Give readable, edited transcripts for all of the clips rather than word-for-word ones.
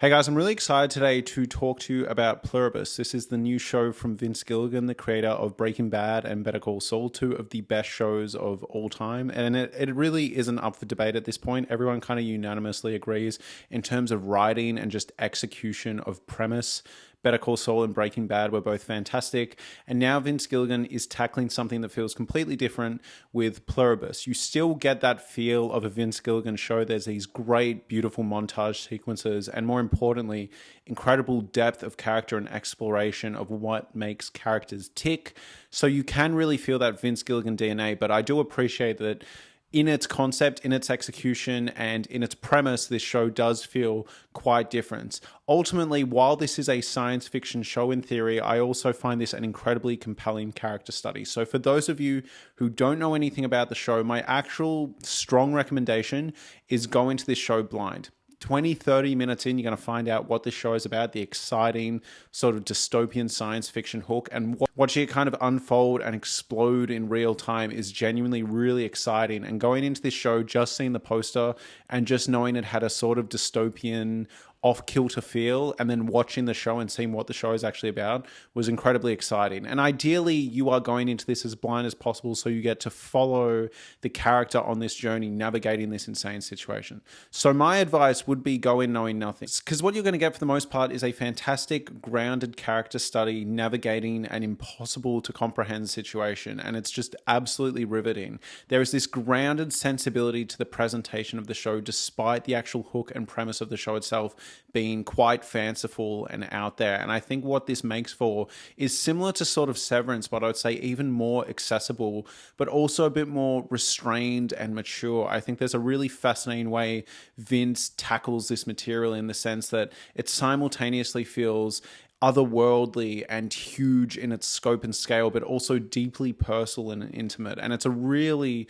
Hey guys, I'm really excited today to talk to you about Pluribus. This is the new show from Vince Gilligan, the creator of Breaking Bad and Better Call Saul, two of the best shows of all time. And it really isn't up for debate at this point. Everyone kind of unanimously agrees in terms of writing and just execution of premise. Better Call Saul and Breaking Bad were both fantastic. And now Vince Gilligan is tackling something that feels completely different with Pluribus. You still get that feel of a Vince Gilligan show. There's these great, beautiful montage sequences, and more importantly, incredible depth of character and exploration of what makes characters tick. So you can really feel that Vince Gilligan DNA, but I do appreciate that in its concept, in its execution, and in its premise, this show does feel quite different. Ultimately, while this is a science fiction show in theory, I also find this an incredibly compelling character study. So for those of you who don't know anything about the show, my actual strong recommendation is go into this show blind. 20, 30 minutes in, you're going to find out what this show is about, the exciting sort of dystopian science fiction hook, and watching it kind of unfold and explode in real time is genuinely really exciting. And going into this show, just seeing the poster and just knowing it had a sort of dystopian off-kilter feel, and then watching the show and seeing what the show is actually about was incredibly exciting. And ideally, you are going into this as blind as possible so you get to follow the character on this journey, navigating this insane situation. So my advice would be go in knowing nothing, because what you're going to get for the most part is a fantastic, grounded character study navigating an impossible to comprehend situation, and it's just absolutely riveting. There is this grounded sensibility to the presentation of the show, despite the actual hook and premise of the show itself being quite fanciful and out there. And I think what this makes for is similar to sort of Severance, but I would say even more accessible, but also a bit more restrained and mature. I think there's a really fascinating way Vince tackles this material in the sense that it simultaneously feels otherworldly and huge in its scope and scale, but also deeply personal and intimate. And it's really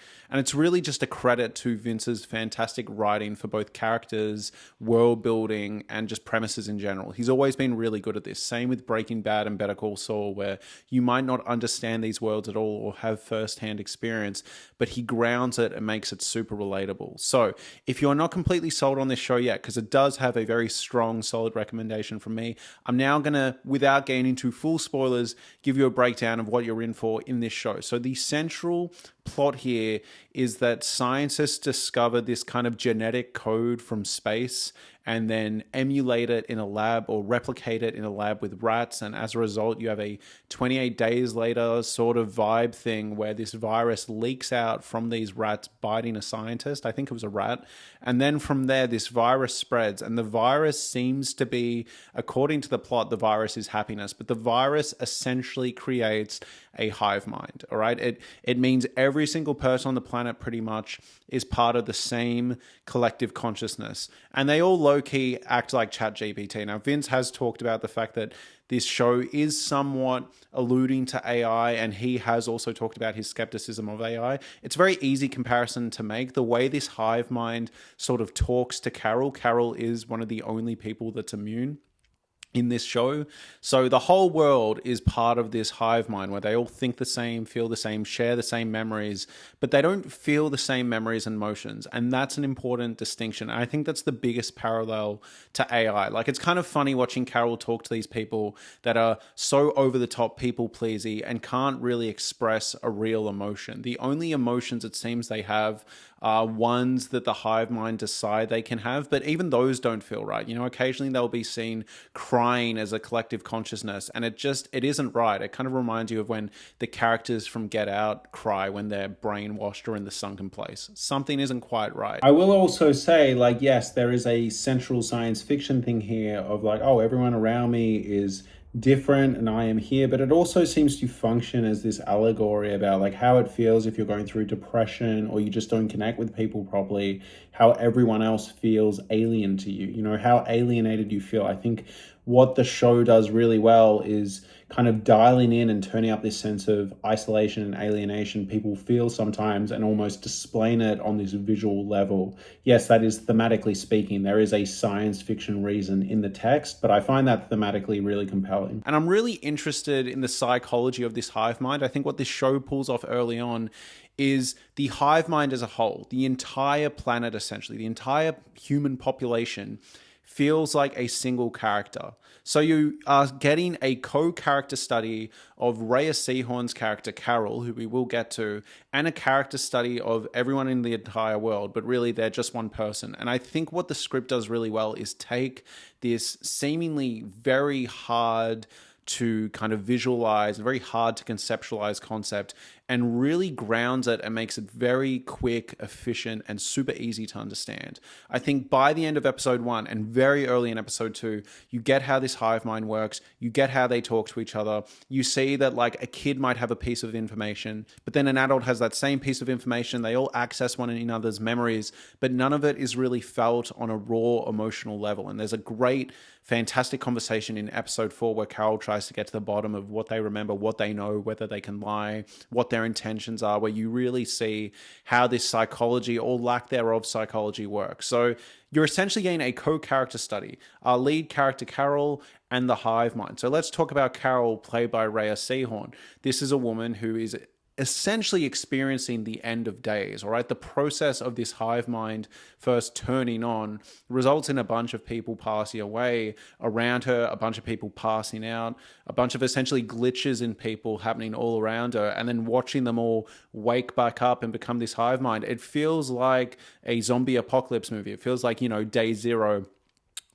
just a credit to Vince's fantastic writing for both characters, world building, and just premises in general. He's always been really good at this. Same with Breaking Bad and Better Call Saul, where you might not understand these worlds at all or have first-hand experience, but he grounds it and makes it super relatable. So if you're not completely sold on this show yet, because it does have a very strong, solid recommendation from me, I'm now going to, without getting into full spoilers, give you a breakdown of what you're in for in this show. So the central plot here is that scientists discover this kind of genetic code from space and then emulate it in a lab or replicate it in a lab with rats. And as a result, you have a 28 days later sort of vibe thing where this virus leaks out from these rats biting a scientist. I think it was a rat. And then from there, this virus spreads. And the virus seems to be, according to the plot, the virus is happiness. But the virus essentially creates a hive mind, all right? It means every single person on the planet pretty much is part of the same collective consciousness. And they all low-key act like ChatGPT. Now, Vince has talked about the fact that this show is somewhat alluding to AI, and he has also talked about his skepticism of AI. It's a very easy comparison to make. The way this hive mind sort of talks to Carol, Carol is one of the only people that's immune in this show. So the whole world is part of this hive mind where they all think the same, feel the same, share the same memories, but they don't feel the same memories and emotions. And that's an important distinction. And I think that's the biggest parallel to AI. Like, it's kind of funny watching Carol talk to these people that are so over the top people pleasy and can't really express a real emotion. The only emotions it seems they have are ones that the hive mind decide they can have, but even those don't feel right. You know, occasionally they'll be seen crying as a collective consciousness, and it isn't right. It kind of reminds you of when the characters from Get Out cry when they're brainwashed or in the sunken place. Something isn't quite right. I will also say, like, yes, there is a central science fiction thing here of like, oh, everyone around me is different and I am here, but it also seems to function as this allegory about like how it feels if you're going through depression or you just don't connect with people properly, how everyone else feels alien to you, you know, how alienated you feel. I think what the show does really well is kind of dialing in and turning up this sense of isolation and alienation people feel sometimes and almost displaying it on this visual level. Yes, that is thematically speaking. There is a science fiction reason in the text, but I find that thematically really compelling. And I'm really interested in the psychology of this hive mind. I think what this show pulls off early on is the hive mind as a whole, the entire planet essentially, the entire human population feels like a single character. So you are getting a co-character study of Rhea Seehorn's character Carol, who we will get to, and a character study of everyone in the entire world, but really they're just one person. And I think what the script does really well is take this seemingly very hard to kind of visualize, very hard to conceptualize concept, and really grounds it and makes it very quick, efficient, and super easy to understand. I think by the end of episode 1 and very early in episode 2, you get how this hive mind works, you get how they talk to each other, you see that like a kid might have a piece of information, but then an adult has that same piece of information, they all access one another's memories, but none of it is really felt on a raw emotional level. And there's a great, fantastic conversation in episode 4 where Carol tries to get to the bottom of what they remember, what they know, whether they can lie, what their intentions are, where you really see how this psychology or lack thereof psychology works. So you're essentially getting a co-character study, our lead character Carol and the hive mind. So let's talk about Carol, played by Rhea Seehorn. This is a woman who is essentially experiencing the end of days, all right? The process of this hive mind first turning on results in a bunch of people passing away around her, a bunch of people passing out, a bunch of essentially glitches in people happening all around her, and then watching them all wake back up and become this hive mind. It feels like a zombie apocalypse movie. It feels like, day zero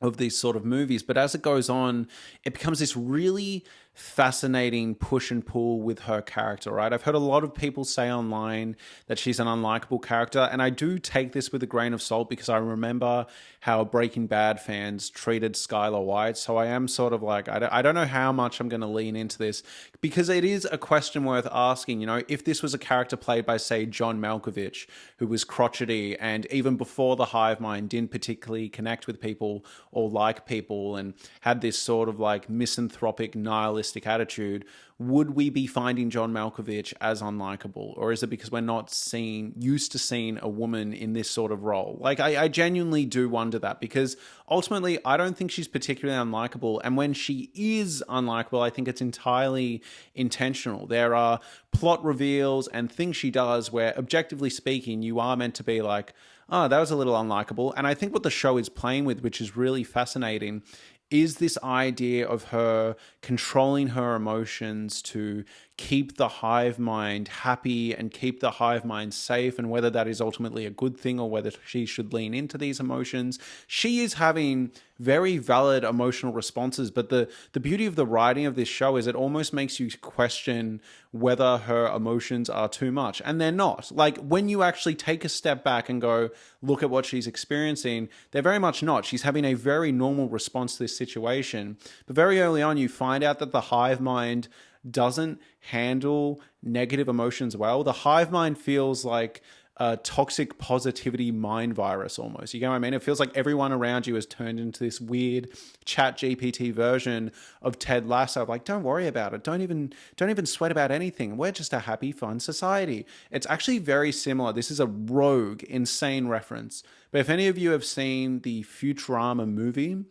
of these sort of movies. But as it goes on, it becomes this really fascinating push and pull with her character, right? I've heard a lot of people say online that she's an unlikable character, and I do take this with a grain of salt because I remember how Breaking Bad fans treated Skylar White. So I am sort of like, I don't know how much I'm going to lean into this, because it is a question worth asking. If this was a character played by, say, John Malkovich, who was crotchety and even before the hive mind didn't particularly connect with people or like people and had this sort of like misanthropic, nihilistic attitude, would we be finding John Malkovich as unlikable? Or is it because we're not used to seeing a woman in this sort of role? Like, I genuinely do wonder that, because ultimately I don't think she's particularly unlikable. And when she is unlikable, I think it's entirely intentional. There are plot reveals and things she does where, objectively speaking, you are meant to be like, oh, that was a little unlikable. And I think what the show is playing with, which is really fascinating, is this idea of her controlling her emotions to keep the hive mind happy and keep the hive mind safe, and whether that is ultimately a good thing or whether she should lean into these emotions. She is having very valid emotional responses, but the beauty of the writing of this show is it almost makes you question whether her emotions are too much, and they're not. Like, when you actually take a step back and go look at what she's experiencing, they're very much not. She's having a very normal response to this situation, but very early on you find out that the hive mind doesn't handle negative emotions well. The hive mind feels like a toxic positivity mind virus almost. You get what I mean? It feels like everyone around you has turned into this weird chat GPT version of Ted Lasso. Like, don't worry about it. Don't even sweat about anything. We're just a happy, fun society. It's actually very similar. This is a rogue, insane reference. But if any of you have seen the Futurama movie,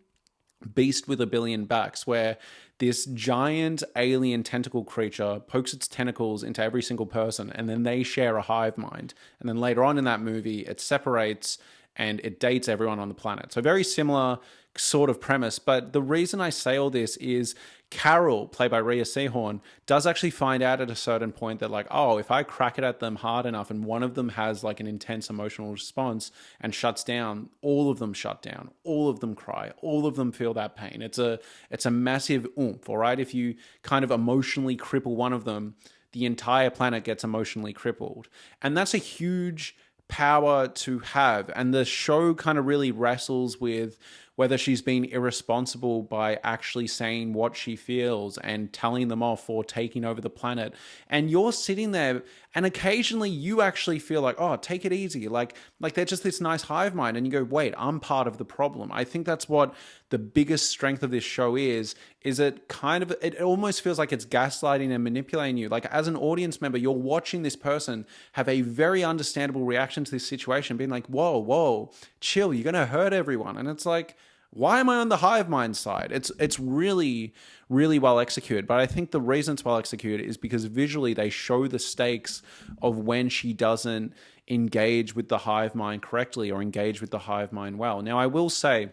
Beast with a Billion Backs, where this giant alien tentacle creature pokes its tentacles into every single person, and then they share a hive mind. And then later on in that movie, it separates and it dates everyone on the planet. So very similar sort of premise. But the reason I say all this is Carol, played by Rhea Seehorn, does actually find out at a certain point that, like, oh, if I crack it at them hard enough and one of them has like an intense emotional response and shuts down, all of them shut down, all of them cry, all of them feel that pain. It's a massive oomph, all right? If you kind of emotionally cripple one of them, the entire planet gets emotionally crippled. And that's a huge power to have. And the show kind of really wrestles with whether she's been irresponsible by actually saying what she feels and telling them off or taking over the planet. And you're sitting there and occasionally you actually feel like, oh, take it easy. Like they're just this nice hive mind. And you go, wait, I'm part of the problem. I think that's what the biggest strength of this show is it almost feels like it's gaslighting and manipulating you. Like, as an audience member, you're watching this person have a very understandable reaction to this situation, being like, whoa, chill, you're going to hurt everyone. And it's like, why am I on the hive mind side? It's really, really well executed. But I think the reason it's well executed is because visually they show the stakes of when she doesn't engage with the hive mind correctly or engage with the hive mind well. Now, I will say,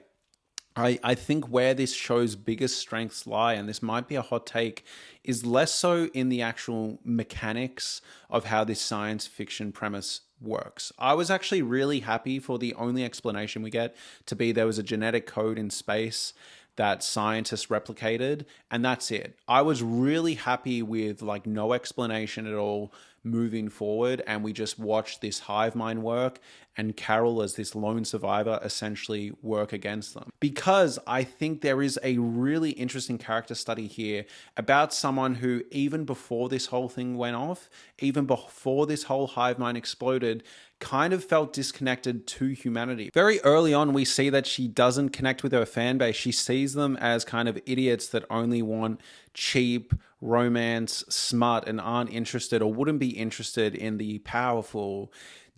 I think where this show's biggest strengths lie, and this might be a hot take, is less so in the actual mechanics of how this science fiction premise works. I was actually really happy for the only explanation we get to be there was a genetic code in space that scientists replicated, and that's it. I was really happy with like no explanation at all moving forward, and we just watched this hive mind work and Carol as this lone survivor essentially work against them. Because I think there is a really interesting character study here about someone who, even before this whole thing went off, even before this whole hive mind exploded, kind of felt disconnected to humanity. Very early on, we see that she doesn't connect with her fan base. She sees them as kind of idiots that only want cheap romance, smut, and aren't interested or wouldn't be interested in the powerful,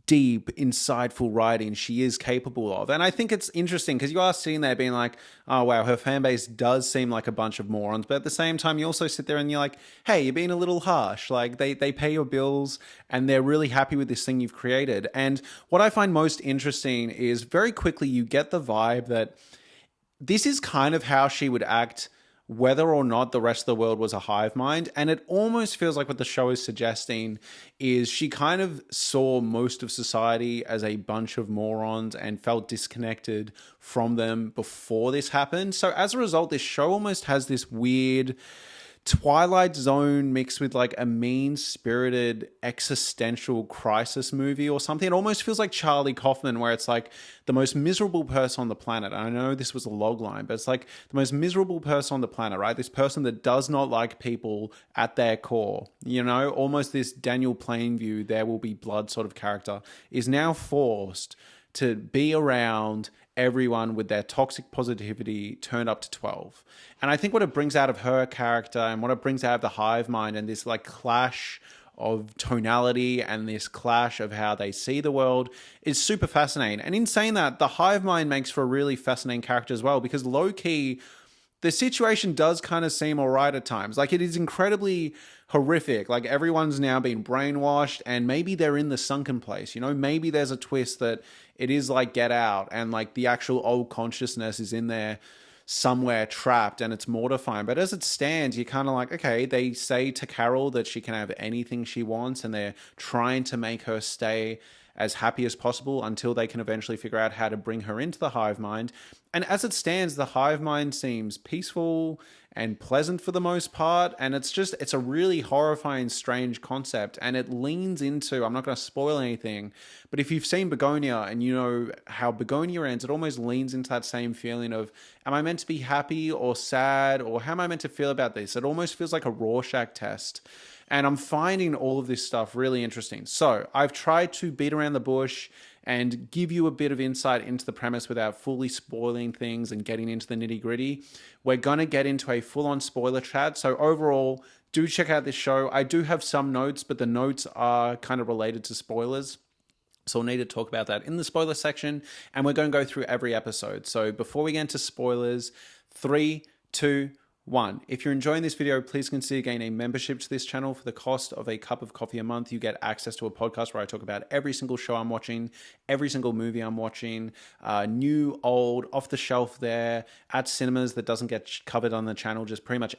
deep, insightful writing she is capable of. And I think it's interesting because you are sitting there being like, oh wow, her fan base does seem like a bunch of morons. But at the same time, you also sit there and you're like, hey, you're being a little harsh. Like they pay your bills and they're really happy with this thing you've created. And what I find most interesting is very quickly you get the vibe that this is kind of how she would act whether or not the rest of the world was a hive mind. And it almost feels like what the show is suggesting is she kind of saw most of society as a bunch of morons and felt disconnected from them before this happened. So as a result, this show almost has this weird Twilight Zone mixed with like a mean-spirited existential crisis movie or something. It almost feels like Charlie Kaufman, where it's like the most miserable person on the planet. I know this was a log line, but it's like the most miserable person on the planet, right? This person that does not like people at their core, you know, almost this Daniel Plainview, There Will Be Blood sort of character, is now forced to be around everyone with their toxic positivity turned up to 12. And I think what it brings out of her character and what it brings out of the hive mind and this like clash of tonality and this clash of how they see the world is super fascinating. And in saying that, the hive mind makes for a really fascinating character as well, because low-key, the situation does kind of seem all right at times. Like, it is incredibly horrific. Like, everyone's now been brainwashed and maybe they're in the sunken place. You know, maybe there's a twist that it is like Get Out and like the actual old consciousness is in there somewhere trapped and it's mortifying. But as it stands, you're kind of like, okay, they say to Carol that she can have anything she wants and they're trying to make her stay as happy as possible until they can eventually figure out how to bring her into the hive mind. And as it stands, the hive mind seems peaceful and pleasant for the most part. And it's a really horrifying, strange concept. And it leans into, I'm not going to spoil anything, but if you've seen Begonia and you know how Begonia ends, it almost leans into that same feeling of, am I meant to be happy or sad? Or how am I meant to feel about this? It almost feels like a Rorschach test. And I'm finding all of this stuff really interesting. So I've tried to beat around the bush and give you a bit of insight into the premise without fully spoiling things and getting into the nitty gritty. We're going to get into a full-on spoiler chat. So overall, do check out this show. I do have some notes, but the notes are kind of related to spoilers. So we'll need to talk about that in the spoiler section. And we're going to go through every episode. So before we get into spoilers, 3, 2, 1. If you're enjoying this video, please consider getting a membership to this channel for the cost of a cup of coffee a month. You get access to a podcast where I talk about every single show I'm watching, every single movie I'm watching, new, old, off the shelf there, at cinemas that doesn't get covered on the channel, just pretty much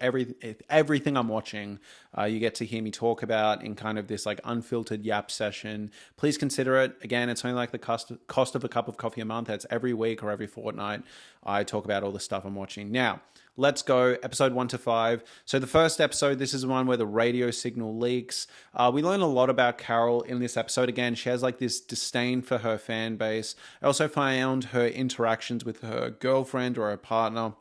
everything I'm watching. You get to hear me talk about in kind of this like unfiltered yap session. Please consider it. Again, it's only like the cost of a cup of coffee a month. That's every week or every fortnight. I talk about all the stuff I'm watching. Now, let's go episode 1 to 5. So the first episode, this is the one where the radio signal leaks. We learn a lot about Carol in this episode. Again, she has like this disdain for her fan base. I also found her interactions with her girlfriend or her partner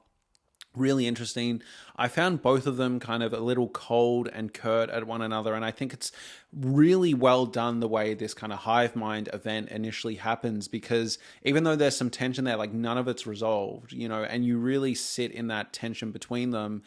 really interesting. I found both of them kind of a little cold and curt at one another, and I think it's really well done the way this kind of hive mind event initially happens, because even though there's some tension there, like none of it's resolved, you know, and you really sit in that tension between them.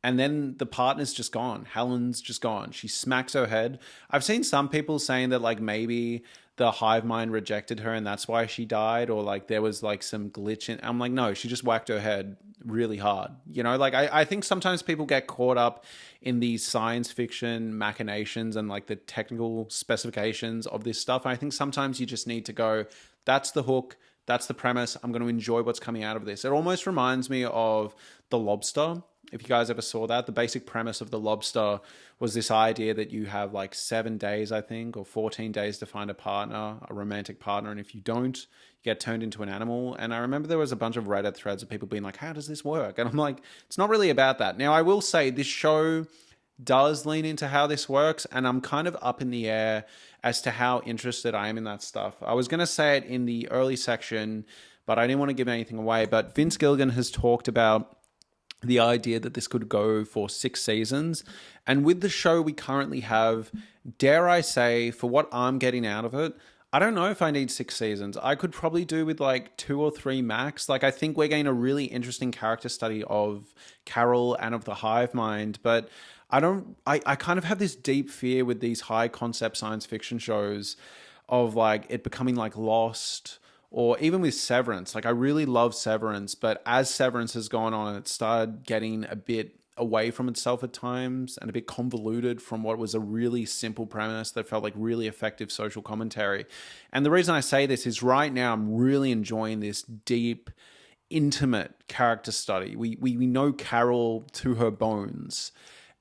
And then the partner's just gone. Helen's just gone. She smacks her head. I've seen some people saying that like maybe the hive mind rejected her and that's why she died, or like there was like some glitch in. I'm like, no, she just whacked her head really hard. You know, like I think sometimes people get caught up in these science fiction machinations and like the technical specifications of this stuff. And I think sometimes you just need to go, that's the hook, That's the premise. I'm going to enjoy what's coming out of this. It almost reminds me of The Lobster. If you guys ever saw that, the basic premise of The Lobster was this idea that you have like 7 days, I think, or 14 days to find a partner, a romantic partner. And if you don't, you get turned into an animal. And I remember there was a bunch of Reddit threads of people being like, how does this work? And I'm like, it's not really about that. Now, I will say this show does lean into how this works, and I'm kind of up in the air as to how interested I am in that stuff. I was going to say it in the early section, but I didn't want to give anything away. But Vince Gilligan has talked about the idea that this could go for 6 seasons. And with the show we currently have, dare I say, for what I'm getting out of it, I don't know if I need 6 seasons. I could probably do with like 2 or 3 max. Like, I think we're getting a really interesting character study of Carol and of the hive mind, but I kind of have this deep fear with these high concept science fiction shows of like it becoming like Lost, or even with Severance. Like, I really love Severance, but as Severance has gone on, it started getting a bit away from itself at times and a bit convoluted from what was a really simple premise that felt like really effective social commentary. And the reason I say this is right now I'm really enjoying this deep, intimate character study. We know Carol to her bones,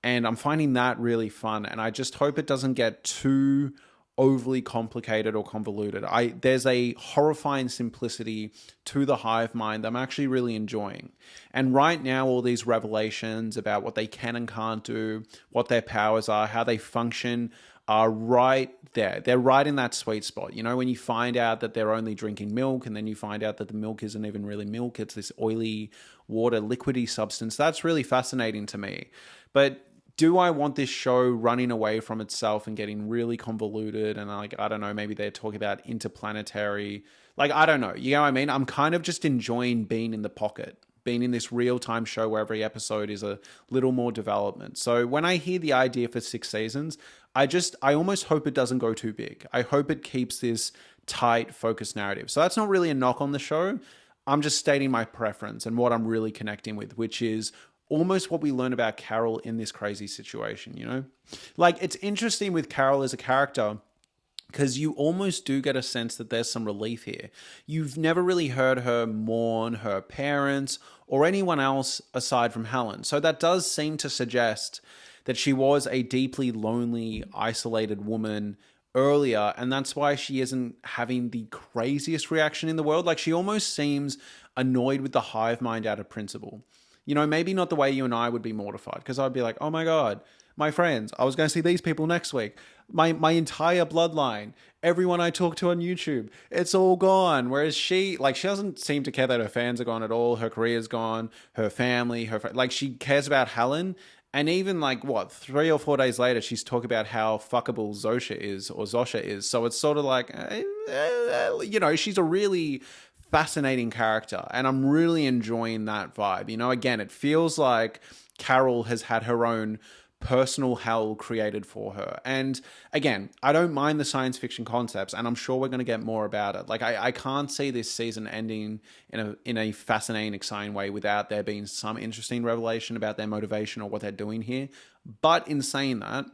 and I'm finding that really fun. And I just hope it doesn't get too overly complicated or convoluted. There's a horrifying simplicity to the hive mind that I'm actually really enjoying. And right now, all these revelations about what they can and can't do, what their powers are, how they function, are right there. They're right in that sweet spot. You know, when you find out that they're only drinking milk, and then you find out that the milk isn't even really milk, it's this oily water liquidy substance. That's really fascinating to me. But do I want this show running away from itself and getting really convoluted? And like, I don't know, maybe they're talking about interplanetary, like, I don't know. You know what I mean? I'm kind of just enjoying being in the pocket, being in this real-time show where every episode is a little more development. So when I hear the idea for 6 seasons, I almost hope it doesn't go too big. I hope it keeps this tight, focused narrative. So that's not really a knock on the show. I'm just stating my preference and what I'm really connecting with, which is almost what we learn about Carol in this crazy situation, you know? Like, it's interesting with Carol as a character because you almost do get a sense that there's some relief here. You've never really heard her mourn her parents or anyone else aside from Helen. So that does seem to suggest that she was a deeply lonely, isolated woman earlier, and that's why she isn't having the craziest reaction in the world. Like, she almost seems annoyed with the hive mind out of principle. You know, maybe not the way you and I would be mortified, because I'd be like, oh my God, my friends, I was going to see these people next week. My entire bloodline, everyone I talk to on YouTube, it's all gone. Whereas she doesn't seem to care that her fans are gone at all. Her career's gone, her family, like, she cares about Helen. And even like, 3 or 4 days later, she's talking about how fuckable Zosha is. So it's sort of like, you know, she's a really fascinating character, and I'm really enjoying that vibe. You know, again, it feels like Carol has had her own personal hell created for her. And again, I don't mind the science fiction concepts, and I'm sure we're going to get more about it. Like, I can't see this season ending in a fascinating, exciting way without there being some interesting revelation about their motivation or what they're doing here. But in saying that,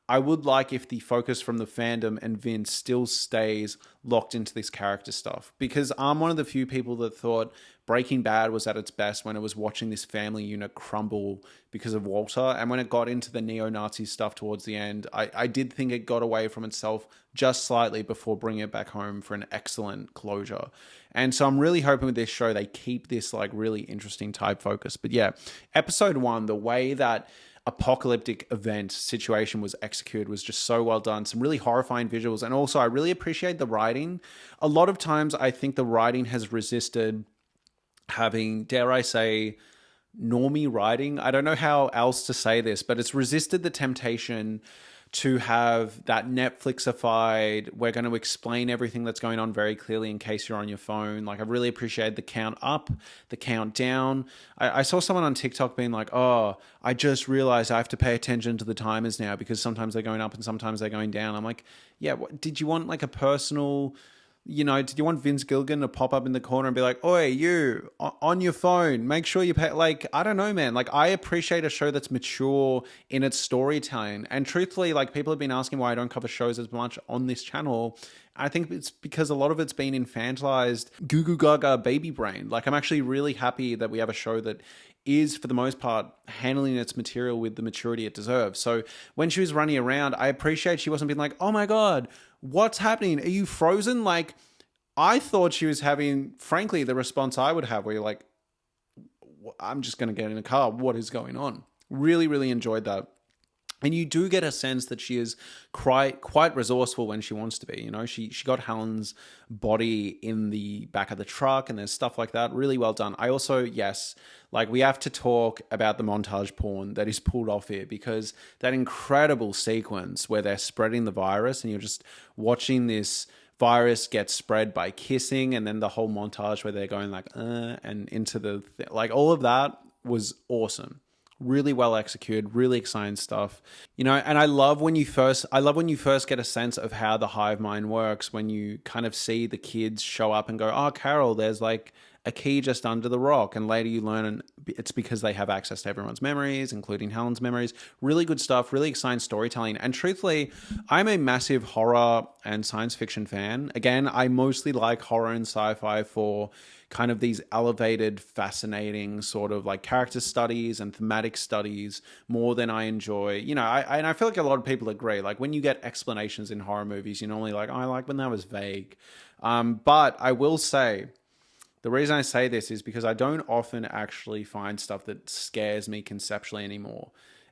I would like if the focus from the fandom and Vince still stays locked into this character stuff, because I'm one of the few people that thought Breaking Bad was at its best when it was watching this family unit crumble because of Walter. And when it got into the neo-Nazi stuff towards the end, I did think it got away from itself just slightly before bringing it back home for an excellent closure. And so I'm really hoping with this show, they keep this like really interesting type focus. But yeah, episode 1, the way that apocalyptic event situation was executed was just so well done. Some really horrifying visuals. And also, I really appreciate the writing. A lot of times I think the writing has resisted having, dare I say, normie writing. I don't know how else to say this, but it's resisted the temptation to have that Netflixified, we're going to explain everything that's going on very clearly in case you're on your phone. Like, I really appreciate the count up, the count down. I saw someone on TikTok being like, oh, I just realized I have to pay attention to the timers now because sometimes they're going up and sometimes they're going down. I'm like, yeah, did you want like a personal, you know, did you want Vince Gilligan to pop up in the corner and be like, oi, you, on your phone, make sure you pay? Like, I don't know, man. Like, I appreciate a show that's mature in its storytelling. And truthfully, like, people have been asking why I don't cover shows as much on this channel. I think it's because a lot of it's been infantilized, goo goo gaga baby brain. Like, I'm actually really happy that we have a show that is, for the most part, handling its material with the maturity it deserves. So when she was running around, I appreciate she wasn't being like, oh my God, what's happening? Are you frozen? Like, I thought she was having, frankly, the response I would have where you're like, I'm just going to get in a car. What is going on? Really, really enjoyed that. And you do get a sense that she is quite resourceful when she wants to be. You know, she got Helen's body in the back of the truck, and there's stuff like that. Really well done. I also, yes, like, we have to talk about the montage porn that is pulled off here, because that incredible sequence where they're spreading the virus and you're just watching this virus get spread by kissing, and then the whole montage where they're going like, and into the, like, all of that was awesome. Really well executed, really exciting stuff. You know, and I love when you first get a sense of how the hive mind works, when you kind of see the kids show up and go, oh, Carol, there's like a key just under the rock. And later you learn it's because they have access to everyone's memories, including Helen's memories. Really good stuff, really exciting storytelling. And truthfully, I'm a massive horror and science fiction fan. Again, I mostly like horror and sci-fi for kind of these elevated, fascinating sort of like character studies and thematic studies more than I enjoy. You know, I feel like a lot of people agree. Like, when you get explanations in horror movies, you're normally like, oh, I like when that was vague. But I will say, the reason I say this is because I don't often actually find stuff that scares me conceptually anymore.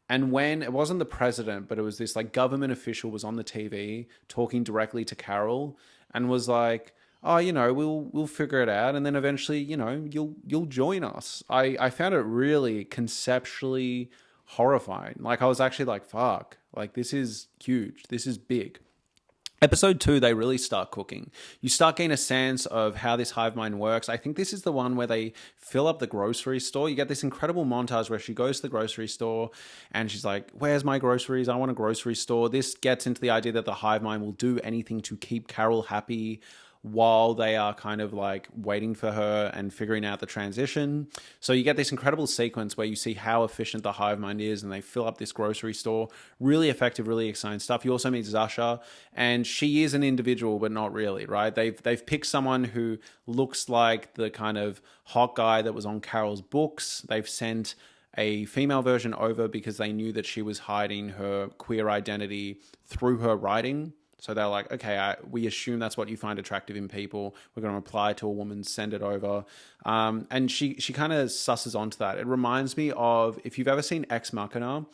And when it wasn't the president, but it was this like government official was on the TV talking directly to Carol and was like, oh, you know, we'll figure it out, and then eventually, you know, you'll join us. I found it really conceptually horrifying. Like, I was actually like, fuck, like, this is huge. This is big. Episode 2, they really start cooking. You start getting a sense of how this hive mind works. I think this is the one where they fill up the grocery store. You get this incredible montage where she goes to the grocery store and she's like, where's my groceries? I want a grocery store. This gets into the idea that the hive mind will do anything to keep Carol happy while they are kind of like waiting for her and figuring out the transition. So you get this incredible sequence where you see how efficient the hive mind is, and they fill up this grocery store. Really effective, really exciting stuff. You also meet Zasha, and she is an individual, but not really, right? They've picked someone who looks like the kind of hot guy that was on Carol's books. They've sent a female version over because they knew that she was hiding her queer identity through her writing. So they're like, okay, we assume that's what you find attractive in people. We're going to apply to a woman, send it over. And she kind of susses onto that. It reminds me of, if you've ever seen Ex Machina,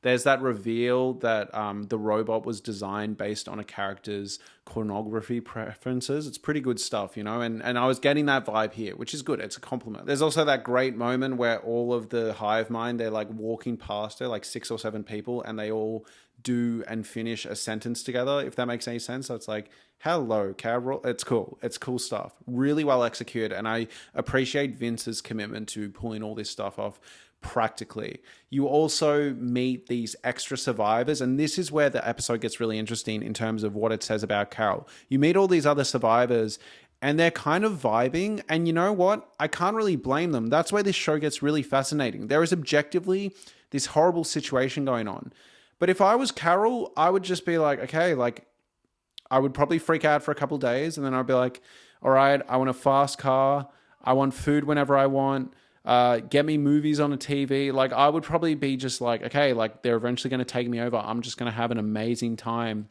there's that reveal that the robot was designed based on a character's pornography preferences. It's pretty good stuff, you know, and I was getting that vibe here, which is good. It's a compliment. There's also that great moment where all of the hive mind, they're like walking past her, like 6 or 7 people, and they all do and finish a sentence together, if that makes any sense. So it's like, hello, Carol. It's cool. It's cool stuff. Really well executed. And I appreciate Vince's commitment to pulling all this stuff off practically. You also meet these extra survivors, and this is where the episode gets really interesting in terms of what it says about Carol. You meet all these other survivors, and they're kind of vibing, and you know what? I can't really blame them. That's where this show gets really fascinating. There is objectively this horrible situation going on. But if I was Carol, I would just be like, okay, like, I would probably freak out for a couple of days, and then I'd be like, all right, I want a fast car. I want food whenever I want. Get me movies on a TV. Like, I would probably be just like, okay, like, they're eventually going to take me over. I'm just going to have an amazing time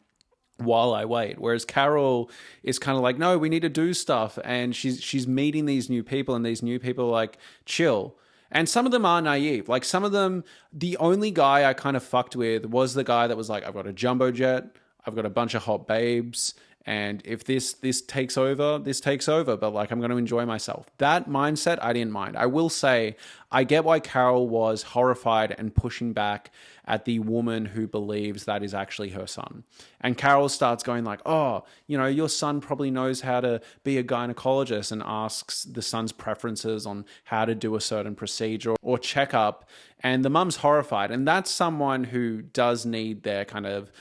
while I wait. Whereas Carol is kind of like, no, we need to do stuff. And she's meeting these new people, and these new people are like, chill. And some of them are naive. Like, some of them, the only guy I kind of fucked with was the guy that was like, I've got a jumbo jet, I've got a bunch of hot babes, and if this takes over, this takes over, but like, I'm going to enjoy myself. That mindset, I didn't mind. I will say, I get why Carol was horrified and pushing back at the woman who believes that is actually her son. And Carol starts going like, oh, you know, your son probably knows how to be a gynecologist, and asks the son's preferences on how to do a certain procedure or checkup. And the mum's horrified. And that's someone who does need their kind of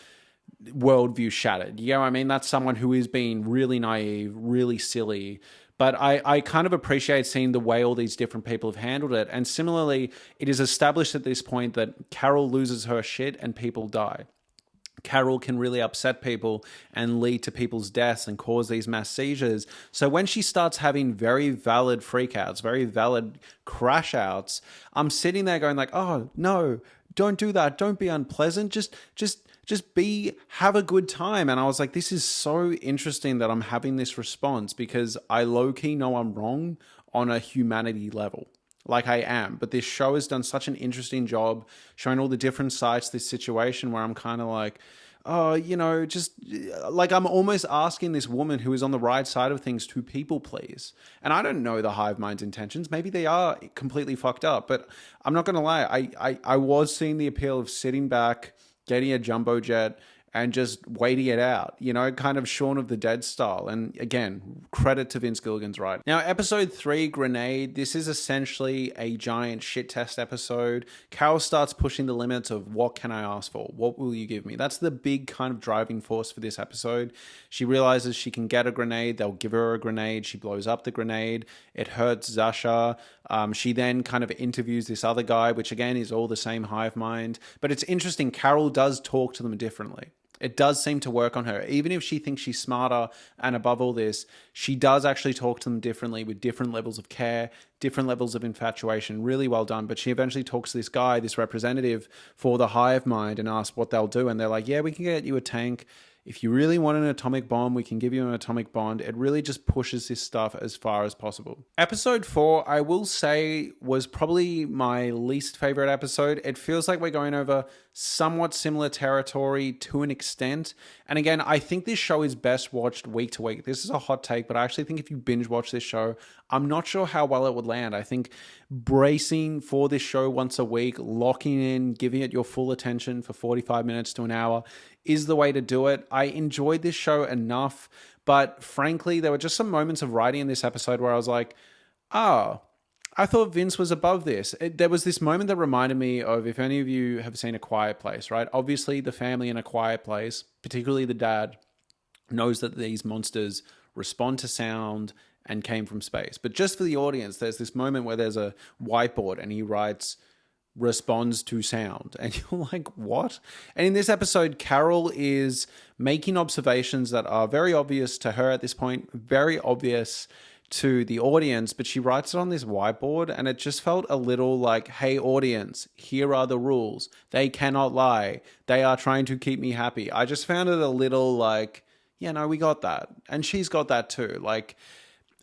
worldview shattered. You know what I mean? That's someone who is being really naive, really silly. But I kind of appreciate seeing the way all these different people have handled it. And similarly, it is established at this point that Carol loses her shit and people die. Carol can really upset people and lead to people's deaths and cause these mass seizures. So when she starts having very valid freakouts, very valid crash outs, I'm sitting there going like, oh no, don't do that. Don't be unpleasant. Have a good time. And I was like, this is so interesting that I'm having this response, because I low-key know I'm wrong on a humanity level. Like I am. But this show has done such an interesting job showing all the different sides to this situation, where I'm kind of like, oh, just like I'm almost asking this woman who is on the right side of things to people please. And I don't know the hive mind's intentions. Maybe they are completely fucked up, but I'm not going to lie. I was seeing the appeal of sitting back, getting a jumbo jet, and just waiting it out, kind of Shaun of the Dead style. And again, credit to Vince Gilligan's writing. Now, episode 3, Grenade, this is essentially a giant shit test episode. Carol starts pushing the limits of what can I ask for? What will you give me? That's the big kind of driving force for this episode. She realizes she can get a grenade. They'll give her a grenade. She blows up the grenade. It hurts Zasha. She then kind of interviews this other guy, which again is all the same hive mind. But it's interesting, Carol does talk to them differently. It does seem to work on her. Even if she thinks she's smarter and above all this, she does actually talk to them differently, with different levels of care, different levels of infatuation. Really well done. But she eventually talks to this guy, this representative for the hive mind, and asks what they'll do. And they're like, yeah, we can get you a tank. If you really want an atomic bomb, we can give you an atomic bomb. It really just pushes this stuff as far as possible. Episode 4, I will say, was probably my least favorite episode. It feels like we're going over somewhat similar territory to an extent. And again, I think this show is best watched week to week. This is a hot take, but I actually think if you binge watch this show, I'm not sure how well it would land. I think bracing for this show once a week, locking in, giving it your full attention for 45 minutes to an hour is the way to do it. I enjoyed this show enough, but frankly, there were just some moments of writing in this episode where I was like, oh, I thought Vince was above this. There was this moment that reminded me of, if any of you have seen A Quiet Place, right? Obviously, the family in A Quiet Place, particularly the dad, knows that these monsters respond to sound and came from space. But just for the audience, there's this moment where there's a whiteboard and he writes, responds to sound. And you're like, what? And in this episode, Carol is making observations that are very obvious to her at this point, very obvious to the audience, but she writes it on this whiteboard, and it just felt a little like, hey audience, here are the rules. They cannot lie. They are trying to keep me happy. I just found it a little like, yeah, no, we got that. And she's got that too. Like,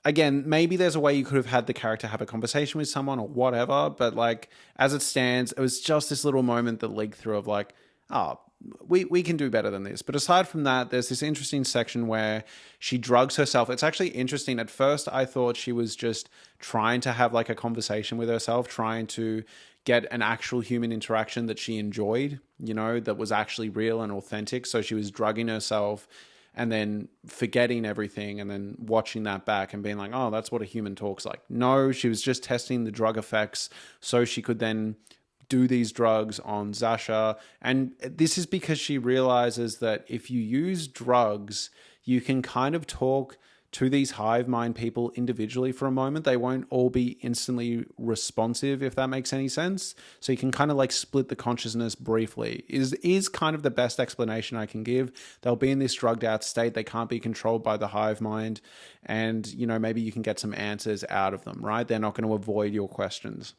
again, maybe there's a way you could have had the character have a conversation with someone or whatever, but like, as it stands, it was just this little moment that leaked through of like, oh, we can do better than this. But aside from that, there's this interesting section where she drugs herself. It's actually interesting. At first, I thought she was just trying to have like a conversation with herself, trying to get an actual human interaction that she enjoyed, that was actually real and authentic. So she was drugging herself and then forgetting everything and then watching that back and being like, oh, that's what a human talks like. No, she was just testing the drug effects so she could then do these drugs on Zasha. And this is because she realizes that if you use drugs, you can kind of talk to these hive mind people individually for a moment. They won't all be instantly responsive, if that makes any sense. So you can kind of like split the consciousness briefly is kind of the best explanation I can give. They'll be in this drugged out state. They can't be controlled by the hive mind. And, maybe you can get some answers out of them, right? They're not going to avoid your questions.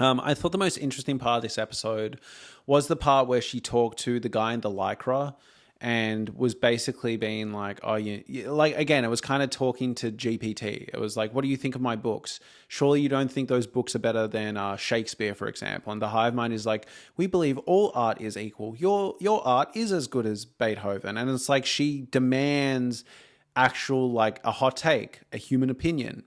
I thought the most interesting part of this episode was the part where she talked to the guy in the Lycra and was basically being like, oh, like, again, it was kind of talking to GPT. It was like, what do you think of my books? Surely you don't think those books are better than Shakespeare, for example. And the hive mind is like, we believe all art is equal. Your art is as good as Beethoven. And it's like she demands actual, like, a hot take, a human opinion.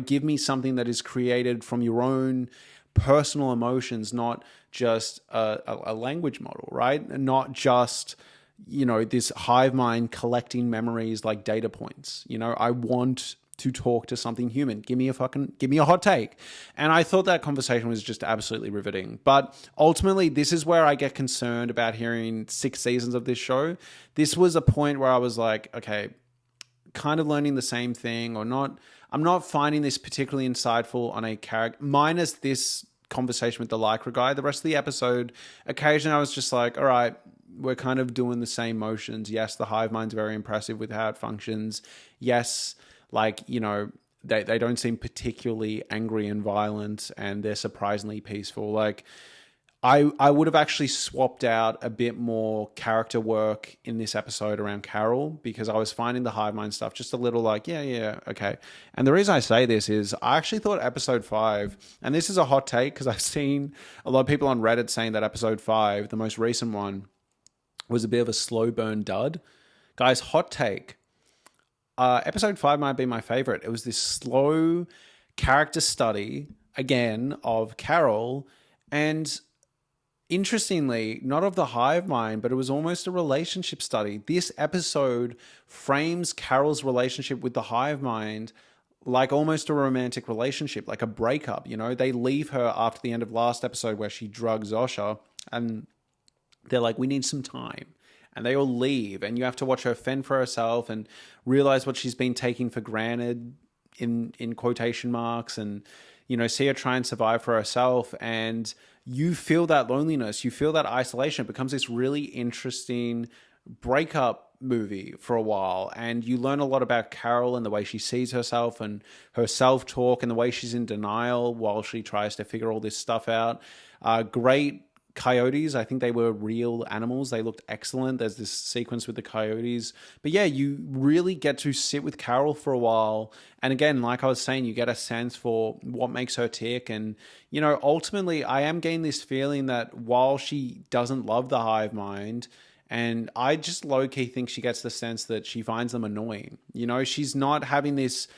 Give me something that is created from your own personal emotions, not just a language model, right? Not just, this hive mind collecting memories like data points. I want to talk to something human. Give me a hot take. And I thought that conversation was just absolutely riveting. But ultimately, this is where I get concerned about hearing 6 seasons of this show. This was a point where I was like, okay, kind of learning the same thing or not. I'm not finding this particularly insightful on a character, minus this conversation with the Lycra guy. The rest of the episode, occasionally I was just like, all right, we're kind of doing the same motions. Yes, the hive mind's very impressive with how it functions. Yes, like, you know, they don't seem particularly angry and violent, and they're surprisingly peaceful. Like, I would have actually swapped out a bit more character work in this episode around Carol, because I was finding the hive mind stuff just a little like, yeah, okay. And the reason I say this is I actually thought episode 5, and this is a hot take because I've seen a lot of people on Reddit saying that episode 5, the most recent one, was a bit of a slow burn dud. Guys, hot take. Episode 5 might be my favorite. It was this slow character study, again, of Carol, and interestingly, not of the hive mind, but it was almost a relationship study. This episode frames Carol's relationship with the hive mind like almost a romantic relationship, like a breakup. You know, they leave her after the end of last episode where she drugged Zosha, and they're like, we need some time. And they all leave, and you have to watch her fend for herself and realize what she's been taking for granted in quotation marks, and, you know, see her try and survive for herself. And you feel that loneliness, you feel that isolation. It becomes this really interesting breakup movie for a while, and you learn a lot about Carol and the way she sees herself and her self-talk and the way she's in denial while she tries to figure all this stuff out. Great coyotes. I think they were real animals. They looked excellent. There's this sequence with the coyotes. But yeah, you really get to sit with Carol for a while. And again, like I was saying, you get a sense for what makes her tick. And, you know, ultimately, I am getting this feeling that while she doesn't love the hive mind, and I just low-key think she gets the sense that she finds them annoying. You know, she's not having this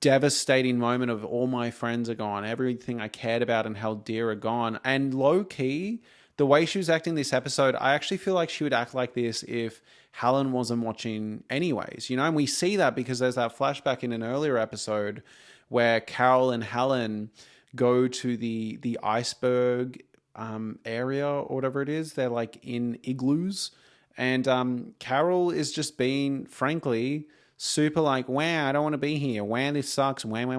devastating moment of all my friends are gone, everything I cared about and held dear are gone. And low-key, the way she was acting this episode, I actually feel like she would act like this if Helen wasn't watching anyways, you know. And we see that because there's that flashback in an earlier episode where Carol and Helen go to the iceberg area or whatever it is. They're like in igloos, and Carol is just being, frankly, super like, wow, I don't want to be here. Wow, this sucks. Wow.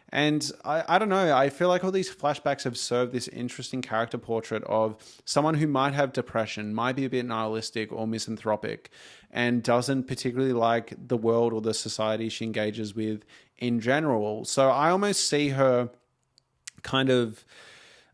And I don't know. I feel like all these flashbacks have served this interesting character portrait of someone who might have depression, might be a bit nihilistic or misanthropic, and doesn't particularly like the world or the society she engages with in general. So I almost see her kind of,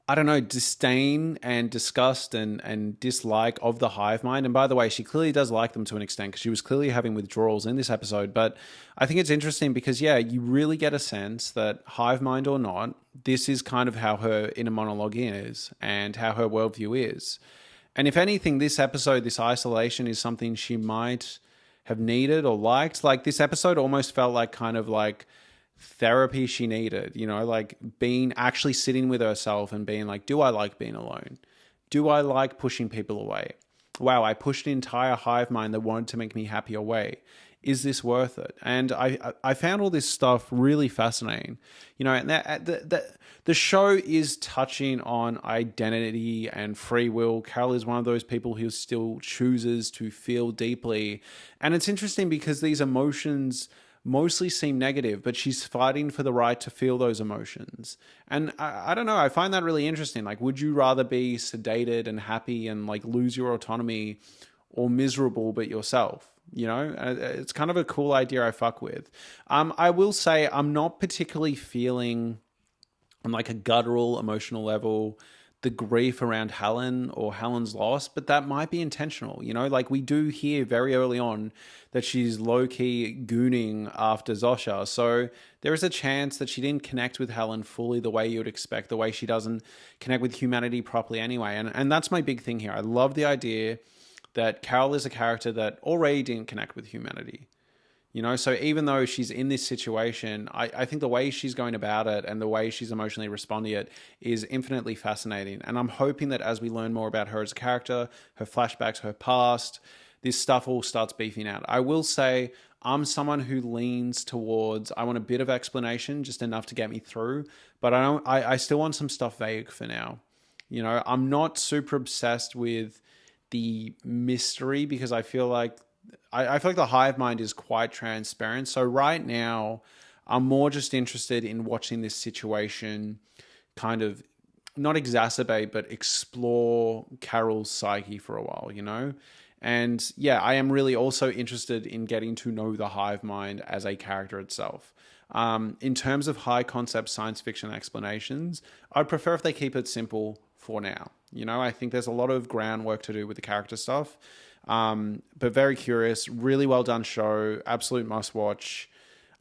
I don't know, disdain and disgust and dislike of the hive mind. And by the way, she clearly does like them to an extent because she was clearly having withdrawals in this episode. But I think it's interesting because, yeah, you really get a sense that hive mind or not, this is kind of how her inner monologue is and how her worldview is. And if anything, this episode, this isolation is something she might have needed or liked. Like, this episode almost felt like kind of like therapy she needed, you know, like actually sitting with herself and being like, do I like being alone? Do I like pushing people away? Wow, I pushed an entire hive mind that wanted to make me happy away. Is this worth it? And I found all this stuff really fascinating, you know. And the show is touching on identity and free will. Carol is one of those people who still chooses to feel deeply, and it's interesting because these emotions mostly seem negative, but she's fighting for the right to feel those emotions. And I don't know, I find that really interesting. Like, would you rather be sedated and happy and like lose your autonomy, or miserable but yourself? You know, it's kind of a cool idea I fuck with. I will say I'm not particularly feeling on like a guttural emotional level the grief around Helen or Helen's loss, but that might be intentional. You know, like we do hear very early on that she's low-key gooning after Zosha. So there is a chance that she didn't connect with Helen fully the way you would expect, the way she doesn't connect with humanity properly anyway. And that's my big thing here. I love the idea that Carol is a character that already didn't connect with humanity. You know, so even though she's in this situation, I think the way she's going about it and the way she's emotionally responding to it is infinitely fascinating. And I'm hoping that as we learn more about her as a character, her flashbacks, her past, this stuff all starts beefing out. I will say I'm someone who leans towards, I want a bit of explanation, just enough to get me through, but I still want some stuff vague for now. You know, I'm not super obsessed with the mystery because I feel like the hive mind is quite transparent. So right now, I'm more just interested in watching this situation kind of not exacerbate, but explore Carol's psyche for a while, you know? And yeah, I am really also interested in getting to know the hive mind as a character itself. In terms of high concept science fiction explanations, I'd prefer if they keep it simple for now. You know, I think there's a lot of groundwork to do with the character stuff. But very curious, really well done show, absolute must watch.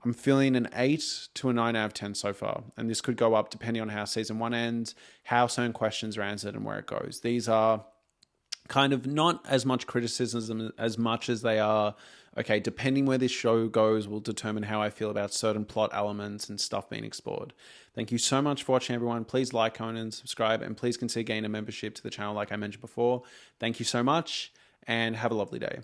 I'm feeling an 8 to a 9 out of 10 so far. And this could go up depending on how season 1 ends, how certain questions are answered, and where it goes. These are kind of not as much criticism as much as they are, okay, depending where this show goes will determine how I feel about certain plot elements and stuff being explored. Thank you so much for watching, everyone. Please like, comment, and subscribe, and please consider gaining a membership to the channel like I mentioned before. Thank you so much, and have a lovely day.